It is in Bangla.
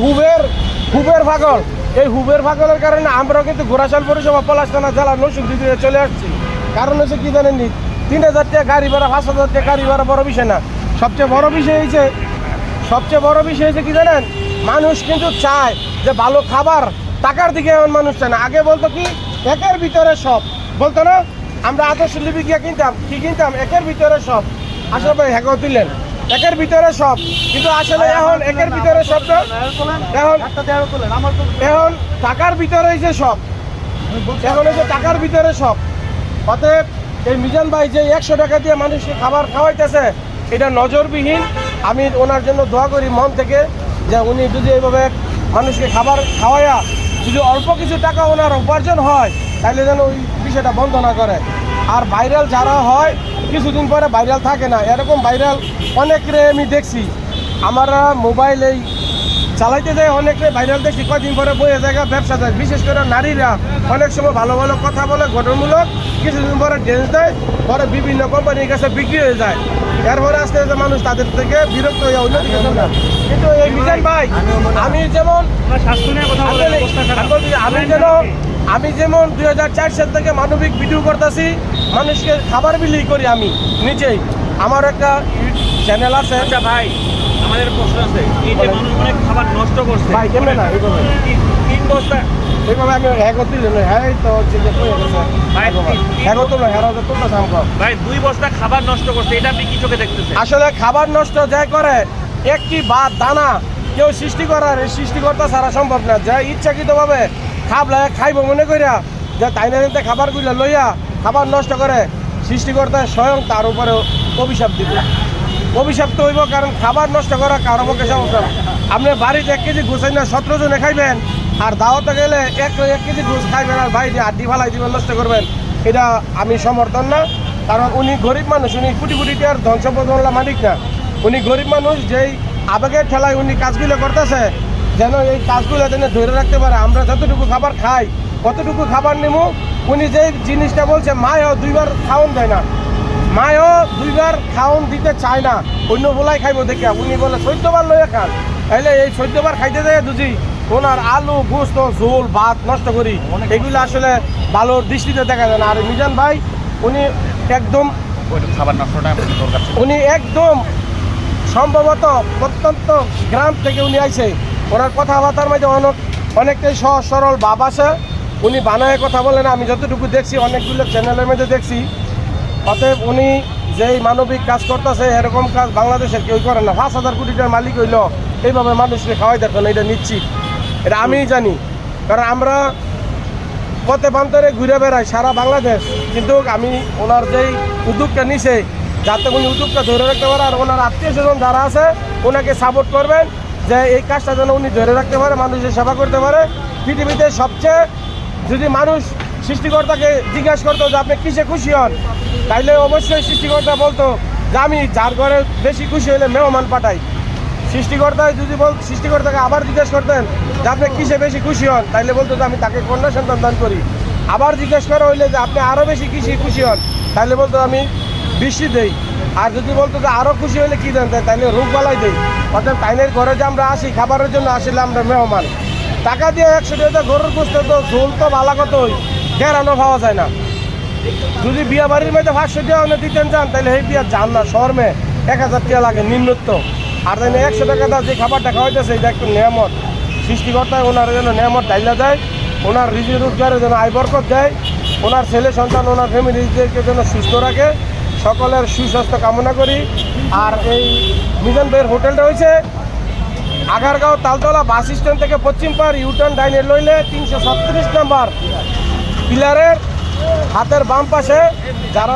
হুবের পাগল। এই হুবের পাগলের কারণে আমরাও কিন্তু ঘোড়াশাল পৌরসভা পলাশ থানা জেলা নরসিংদী দিয়ে চলে আসছি। কারণ হচ্ছে কি জানেননি, 3000 টাকা গাড়ি ভাড়া, 5000 টাকা গাড়ি ভাড়া বড় বিষয় না। সবচেয়ে বড় বিষয় হয়েছে কি জানেন, মানুষ কিন্তু চায় যে ভালো খাবার, টাকার দিকে এমন মানুষ চায় না। আগে বলতো কি একের ভিতরে সব, বলতো না? আমরা আদর্শ লিপি গিয়ে কিনতাম একের ভিতরে সব। আসলে ভাই হ্যাঁ তুললেন একের ভিতরে সব, কিন্তু আসলে এখন একের ভিতরে সব না, এখন টাকার ভিতরে যে সব, এখন হচ্ছে টাকার ভিতরে সব। অতএব এই মিজান ভাই যে 100 টাকা দিয়ে মানুষকে খাবার খাওয়াইতেছে, এটা নজরবিহীন। আমি ওনার জন্য দোয়া করি মন থেকে, যে উনি যদি এইভাবে মানুষকে খাবার খাওয়াইয়া যদি অল্প কিছু টাকা ওনার উপার্জন হয়, তাহলে যেন ওই বিষয়টা বন্ধ না করে। আর ভাইরাল যারা হয় কিছুদিন পরে ভাইরাল থাকে না, এরকম ভাইরাল অনেকরে আমি দেখছি। আমরা মোবাইল এই চালাইতে যায় অনেকরে ভাইরাল দেখছি, কয়দিন পরে বইয়ে জায়গা ব্যবসা দেয়। বিশেষ করে নারীরা অনেক সময় ভালো ভালো কথা বলে গঠনমূলক, কিছুদিন পরে ড্যান্স দেয়, পরে বিভিন্ন কোম্পানির কাছে বিক্রি হয়ে যায়। এরপরে আস্তে আস্তে মানুষ তাদের থেকে বিরক্ত হয়ে অন্যদিকে চলে যায়। কিন্তু এই মিজান ভাই, আমি যেমন 2004 সাল থেকে মানবিক ভিডিও করতেছি, মানুষকে খাবার বিলি করি। আমি নিজেই, আমার একটা চ্যানেল আছে। আচ্ছা ভাই, আমাদের প্রশ্ন আছে, এই যে মানুষ অনেক খাবার নষ্ট করছে ভাই, কেমন না এইভাবে 3 বস্তা, এইভাবে আমি হ্যাঁ দিল না, হ্যাঁ তো চিন্তা করে গেছে ভাই হ্যাঁ তো না, হ্যাঁ তো সামনে ভাই 2 বস্তা খাবার নষ্ট করছে, এটা আপনি কি চোখে দেখতেছেন? আসলে খাবার নষ্ট যাই করে, একটি বাদ দানা কেউ সৃষ্টিকর্তা ছাড়া সম্ভব না। যে ইচ্ছাকৃতভাবে খাইব মনে করিয়া যে তাই না খাবারগুলো লইয়া খাবার নষ্ট করে, সৃষ্টিকর্তা স্বয়ং তার উপরে অভিশাপ দিবে। অভিশাপ তো হইব, কারণ খাবার নষ্ট করা কারো পক্ষে সমস্যা না। আপনি বাড়িতে 1 কেজি ঘুষ না 17 জনে খাইবেন, আর দাওয়াতে গেলে 1 কেজি ঘুষ খাইবেন আর ভাই যে আড্ডি ফালাই দিবেন, নষ্ট করবেন, এটা আমি সমর্থন না। কারণ উনি গরিব মানুষ, উনি কোটি কোটি টাকার ধন সম্পদ মালিক না। উনি গরিব মানুষ, যেই আবেগের ঠেলায় উনি কাজগুলো করতেছে, যেন এই কাজগুলো যেন ধরে রাখতে পারে। আমরা যতটুকু খাবার খাই কতটুকু খাবার নেব। উনি যে জিনিসটা বলছে, মায়ও 2 বার খাওন দেয় না, মায়ও 2 বার খাওন দিতে চায় না, অন্য বলাই খাইব দেখিয়া। উনি বলে 14 বার লইয়া খান, তাইলে এই 14 বার খাইতে দেয় দুজি ওনার আলু গোস্ত ঝোল ভাত নষ্ট করি, এগুলো আসলে ভালো দৃষ্টিতে দেখা যায় না। আর মিজান ভাই উনি একদম খাবার নষ্টটা উনি একদম সম্ভবত প্রত্যন্ত গ্রাম থেকে উনি আইছে। ওনার কথাবার্তার মধ্যে অনেকটাই সহজ সরল ভাব আছে। উনি বানায় কথা বলেন, আমি যতটুকু দেখছি অনেকগুলো চ্যানেলের মধ্যে দেখছি। অতএব উনি যেই মানবিক কাজ করতেছে, এরকম কাজ বাংলাদেশের কেউ করে না। 5000 কোটি টাকার মালিক হইল এইভাবে মানুষকে খাওয়াই দেখো না, এটা নিশ্চিত, এটা আমিই জানি। কারণ আমরা পথে প্রান্তরে ঘুরে বেড়াই সারা বাংলাদেশ, কিন্তু আমি ওনার যেই উদ্যোগটা নিছে, যাতে উনি উদ্যোগটা ধরে রাখতে পারে, আর ওনার আত্মীয় স্বজন যারা আছে ওনাকে সাপোর্ট করবেন, যে এই কাজটা যেন উনি ধরে রাখতে পারে, মানুষের সেবা করতে পারে। পৃথিবীতে সবচেয়ে যদি মানুষ সৃষ্টিকর্তাকে জিজ্ঞাসা করতো যে আপনি কিসে খুশি হন, তাইলে অবশ্যই সৃষ্টিকর্তা বলতো যে আমি যার ঘরে বেশি খুশি হলে মেহমান পাঠাই। সৃষ্টিকর্তাকে আবার জিজ্ঞেস করতেন যে আপনি কিসে বেশি খুশি হন, তাইলে বলতো যে আমি তাকে কন্যা সন্তান দান করি। আবার জিজ্ঞেস করা হইলে যে আপনি আরও বেশি খুশি হন, তাইলে বলতো আমি বৃষ্টি দেই। আর যদি বলতো যে আরও খুশি হলে কী দেন, তাইলে রোগ বালাই দেই। অর্থাৎ তাইনের ঘরে যে আমরা আসি খাবারের জন্য, আসলে আমরা মেহমান। টাকা দিয়ে 100 টাকা গরুর গোস্ত তো ঝোল তো ভালো কতই গেরানো পাওয়া যায় না। যদি বিয়া বাড়ির মধ্যে 500 টাকা দিতেন চান, তাহলে এই বিয়া যান না, শহরে 1000 টাকা লাগে নিম্নত্ব। আর তাই 100 টাকা দাও যে খাবারটা খাওয়াইতেছে, এটা একটু নিয়ামত। সৃষ্টিকর্তায় ওনার যেন নিয়ামত ডাইলা দেয়, ওনার রিজি রোজগারের যেন আয় বরকত দেয়, ওনার ছেলে সন্তান ওনার ফ্যামিলিদেরকে যেন সুস্থ রাখে, সকলের সুস্বাস্থ্য কামনা করি। আর এই মিজান ভাইয়ের হোটেলটা হয়েছে আগারগাঁও তালতলা বাস স্ট্যান্ড থেকে পশ্চিম পাড় ইউটার্ন ডাইনে লইলে 337 নম্বর পিলারের হাতের বাম পাশে। যারা